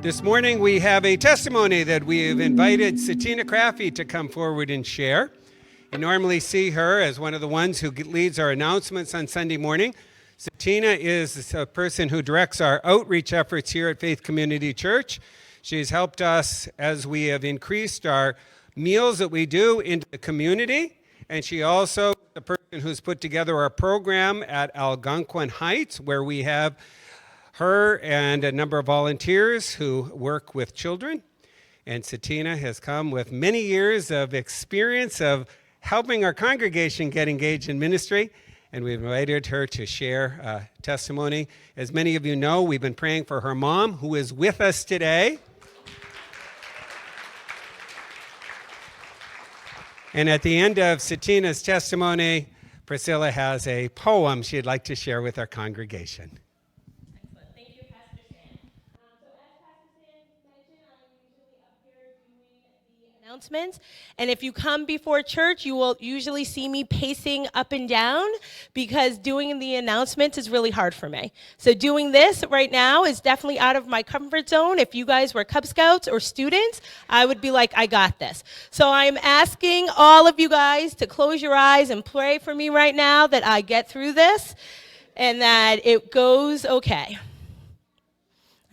This morning we have a testimony that we have invited Satina Craffey to come forward and share. You normally see her as one of the ones who leads our announcements on Sunday morning. Satina is a person who directs our outreach efforts here at Faith Community Church. She's helped us as we have increased our meals that we do into the community. And she also is the person who's put together our program at Algonquin Heights, where we have her and a number of volunteers who work with children. And Satina has come with many years of experience of helping our congregation get engaged in ministry. And we've invited her to share a testimony. As many of you know, we've been praying for her mom, who is with us today. And at the end of Satina's testimony, Priscilla has a poem she'd like to share with our congregation. Excellent. Thank you, Pastor Stan. So as Pastor Stan mentioned, I'm usually up here doing the announcements. And if you come before church, you will usually see me pacing up and down because doing the announcements is really hard for me. So doing this right now is definitely out of my comfort zone. If you guys were Cub Scouts or students, I would be like, I got this. So I'm asking all of you guys to close your eyes and pray for me right now that I get through this and that it goes okay.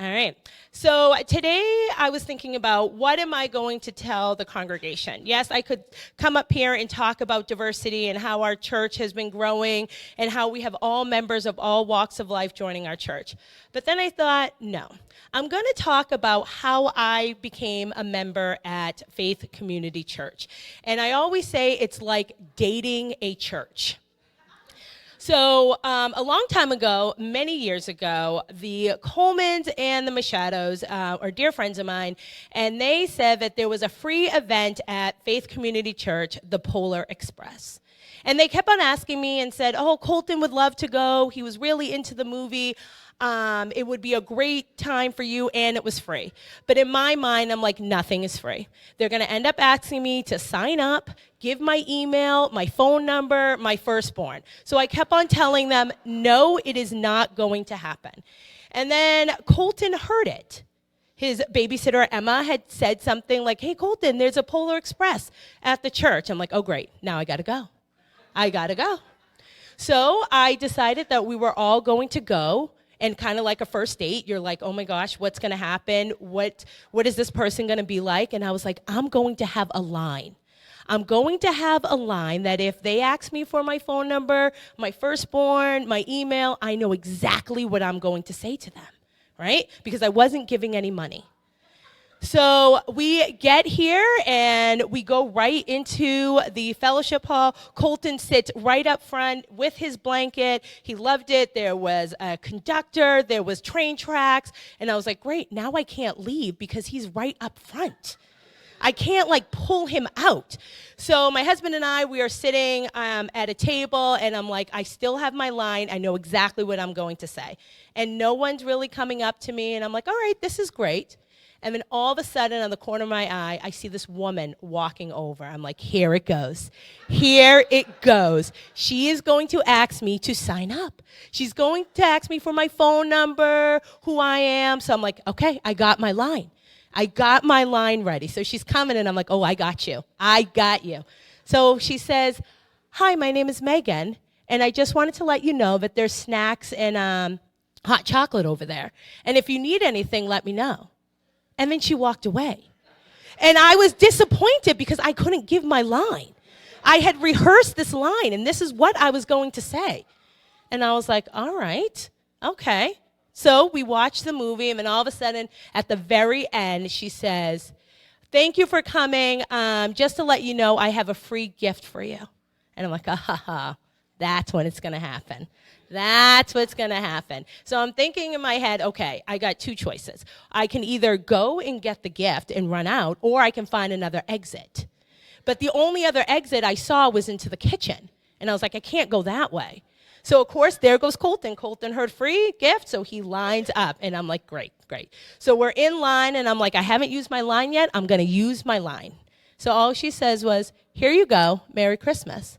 All right. So today I was thinking about what am I going to tell the congregation? Yes, I could come up here and talk about diversity and how our church has been growing and how we have all members of all walks of life joining our church. But then I thought, no, I'm going to talk about how I became a member at Faith Community Church. And I always say it's like dating a church. So a long time ago, many years ago, the Colemans and the Machados are dear friends of mine, and they said that there was a free event at Faith Community Church, the Polar Express. And they kept on asking me and said, oh, Colton would love to go. He was really into the movie. It would be a great time for you, and it was free. But in my mind, I'm like, nothing is free. They're going to end up asking me to sign up, give my email, my phone number, my firstborn. So I kept on telling them, no, it is not going to happen. And then Colton heard it. His babysitter, Emma, had said something like, hey, Colton, there's a Polar Express at the church. I'm like, oh, great. Now I got to go. So I decided that we were all going to go. And kind of like a first date, you're like, oh my gosh, what's going to happen? What is this person going to be like? And I was like, I'm going to have a line. I'm going to have a line that if they ask me for my phone number, my firstborn, my email, I know exactly what I'm going to say to them, right? Because I wasn't giving any money. So we get here and we go right into the fellowship hall. Colton sits right up front with his blanket. He loved it. There was a conductor. There was train tracks. And I was like, great, now I can't leave because he's right up front. I can't pull him out. So my husband and I, we are sitting at a table and I'm like, I still have my line. I know exactly what I'm going to say. And no one's really coming up to me. And I'm like, all right, this is great. And then all of a sudden, on the corner of my eye, I see this woman walking over. I'm like, here it goes. Here it goes. She is going to ask me to sign up. She's going to ask me for my phone number, who I am. So I'm like, okay, I got my line. I got my line ready. So she's coming, and I'm like, oh, I got you. I got you. So she says, hi, my name is Megan, and I just wanted to let you know that there's snacks and hot chocolate over there. And if you need anything, let me know. And then she walked away. And I was disappointed because I couldn't give my line. I had rehearsed this line, and this is what I was going to say. And I was like, all right, okay. So we watched the movie, and then all of a sudden, at the very end, she says, thank you for coming. Just to let you know, I have a free gift for you. And I'm like, that's when it's going to happen. That's what's going to happen. So I'm thinking in my head, okay, I got two choices. I can either go and get the gift and run out, or I can find another exit. But the only other exit I saw was into the kitchen. And I was like, I can't go that way. So, of course, there goes Colton. Colton heard free gift, so he lines up. And I'm like, great. So we're in line, and I'm like, I haven't used my line yet. I'm going to use my line. So all she says was, here you go, Merry Christmas.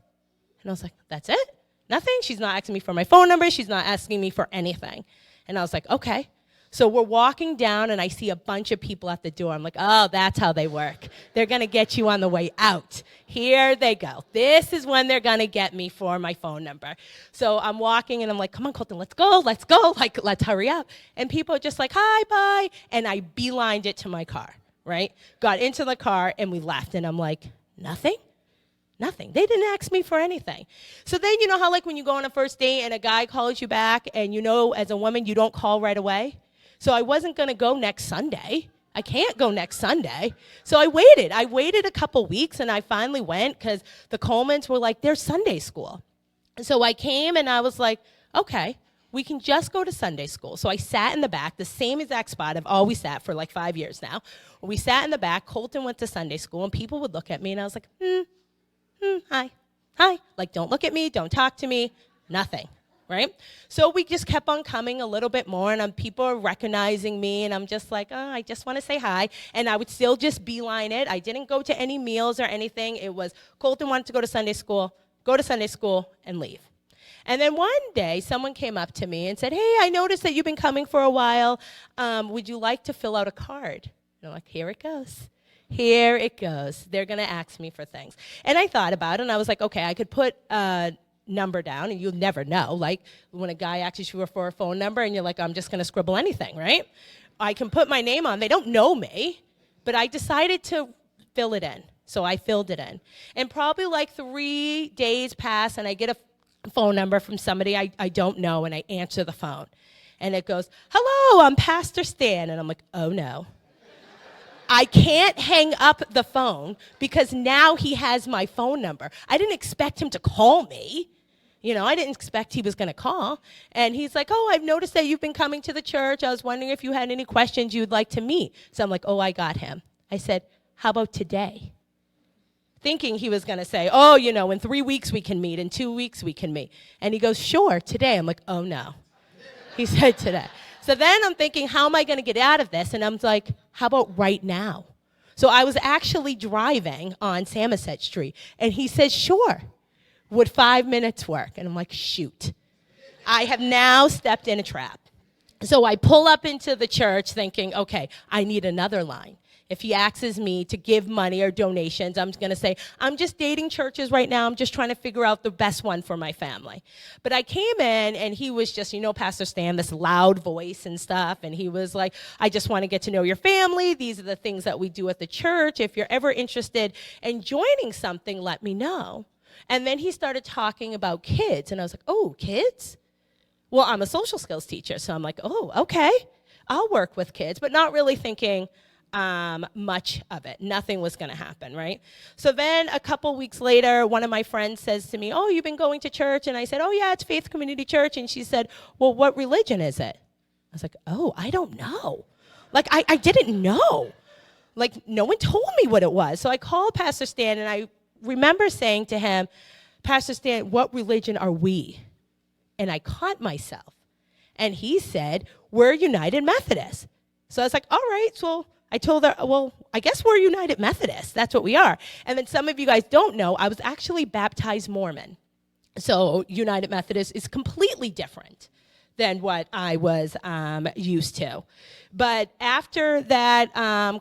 And I was like, that's it? Nothing? She's not asking me for my phone number. She's not asking me for anything. And I was like, okay. So we're walking down, and I see a bunch of people at the door. I'm like, oh, that's how they work. They're going to get you on the way out. Here they go. This is when they're going to get me for my phone number. So I'm walking, and I'm like, come on, Colton, let's go. Like, let's hurry up. And people are just like, hi, bye. And I beelined it to my car, right? Got into the car, and we left. And I'm like, nothing? Nothing. They didn't ask me for anything. So then you know how like when you go on a first date and a guy calls you back, and you know as a woman you don't call right away? So I wasn't going to go next Sunday. I can't go next Sunday. So I waited. I waited a couple weeks, and I finally went because the Colemans were like, there's Sunday school. So I came, and I was like, okay, we can just go to Sunday school. So I sat in the back, the same exact spot I've always sat for like 5 years now. We sat in the back. Colton went to Sunday school, and people would look at me, and I was like, hi. Like, don't look at me. Don't talk to me. Nothing. Right? So we just kept on coming a little bit more, and people are recognizing me, and I'm just like, oh, I just want to say hi. And I would still just beeline it. I didn't go to any meals or anything. It was Colton wanted to go to Sunday school, and leave. And then one day, someone came up to me and said, hey, I noticed that you've been coming for a while. Would you like to fill out a card? And I'm like, here it goes. Here it goes. They're going to ask me for things. And I thought about it, and I was like, okay, I could put number down, and you'll never know. Like when a guy asks you for a phone number, and you're like, I'm just going to scribble anything, right? I can put my name on. They don't know me, but I decided to fill it in. So I filled it in. And probably like 3 days pass, and I get a phone number from somebody I don't know, and I answer the phone. And it goes, hello, I'm Pastor Stan. And I'm like, oh, no. I can't hang up the phone because now he has my phone number. I didn't expect him to call me. You know, I didn't expect he was going to call. And he's like, oh, I've noticed that you've been coming to the church. I was wondering if you had any questions you'd like to meet. So I'm like, oh, I got him. I said, how about today? Thinking he was going to say, oh, you know, in 3 weeks we can meet, in 2 weeks we can meet. And he goes, sure, today. I'm like, oh, no. He said today. So then I'm thinking, how am I going to get out of this? And I'm like, how about right now? So I was actually driving on Samoset Street, and he says, sure. Would 5 minutes work? And I'm like, shoot. I have now stepped in a trap. So I pull up into the church thinking, okay, I need another line. If he asks me to give money or donations, I'm going to say, I'm just dating churches right now. I'm just trying to figure out the best one for my family. But I came in, and he was just, you know, Pastor Stan, this loud voice and stuff. And he was like, I just want to get to know your family. These are the things that we do at the church. If you're ever interested in joining something, let me know. And then he started talking about kids. And I was like, oh, kids? Well, I'm a social skills teacher. So I'm like, oh, okay. I'll work with kids, but not really thinking much of it. Nothing was going to happen, right? So then a couple weeks later, one of my friends says to me, oh, you've been going to church? And I said, oh, yeah, it's Faith Community Church. And she said, well, what religion is it? I was like, oh, I don't know. Like, I didn't know. Like, no one told me what it was. So I called Pastor Stan, and I remember saying to him, Pastor Stan, what religion are we? And I caught myself. And he said, we're United Methodist. So I was like, all right, so I told her, well, I guess we're United Methodist. That's what we are. And then some of you guys don't know, I was actually baptized Mormon. So United Methodist is completely different than what I was used to. But after that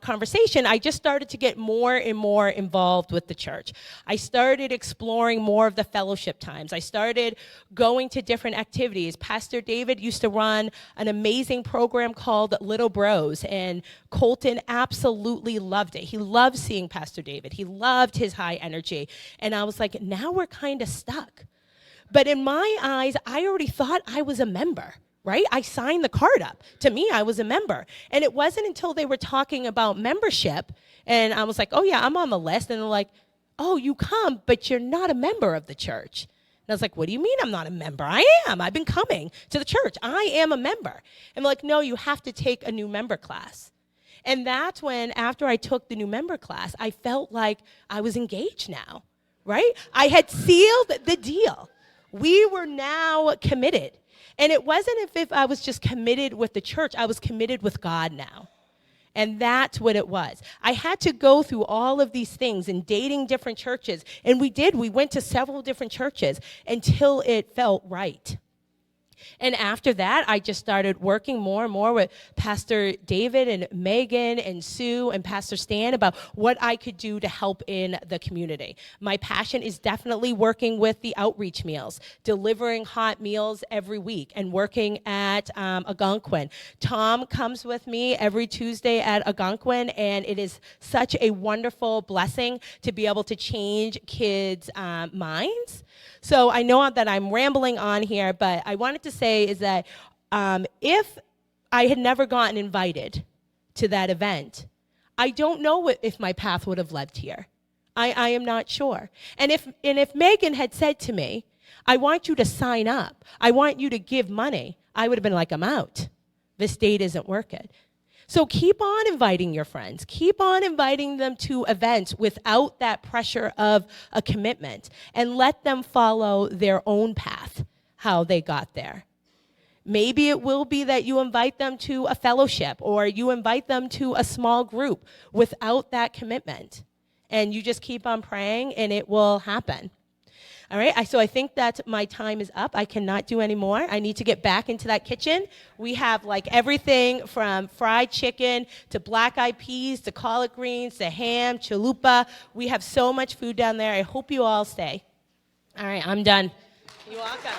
conversation, I just started to get more and more involved with the church. I started exploring more of the fellowship times. I started going to different activities. Pastor David used to run an amazing program called Little Bros, and Colton absolutely loved it. He loved seeing Pastor David. He loved his high energy. And I was like, now we're kind of stuck. But in my eyes, I already thought I was a member, right? I signed the card up. To me, I was a member. And it wasn't until they were talking about membership, and I was like, oh, yeah, I'm on the list. And they're like, oh, you come, but you're not a member of the church. And I was like, what do you mean I'm not a member? I am. I've been coming to the church. I am a member. And they're like, no, you have to take a new member class. And that's when, after I took the new member class, I felt like I was engaged now, right? I had sealed the deal. We were now committed. And it wasn't as if I was just committed with the church. I was committed with God now. And that's what it was. I had to go through all of these things and dating different churches. And we did. We went to several different churches until it felt right. And after that, I just started working more and more with Pastor David and Megan and Sue and Pastor Stan about what I could do to help in the community. My passion is definitely working with the outreach meals, delivering hot meals every week, and working at Algonquin. Tom comes with me every Tuesday at Algonquin, and it is such a wonderful blessing to be able to change kids' minds. So I know that I'm rambling on here, but I wanted to say is that if I had never gotten invited to that event, I don't know if my path would have led here. I am not sure. And if Megan had said to me, I want you to sign up, I want you to give money, I would have been like, I'm out. This date isn't working. So keep on inviting your friends. Keep on inviting them to events without that pressure of a commitment, and let them follow their own path, how they got there. Maybe it will be that you invite them to a fellowship, or you invite them to a small group without that commitment. And you just keep on praying and it will happen. All right, so I think that my time is up. I cannot do any more. I need to get back into that kitchen. We have like everything from fried chicken to black-eyed peas to collard greens to ham, chalupa. We have so much food down there. I hope you all stay. All right, I'm done. You're welcome.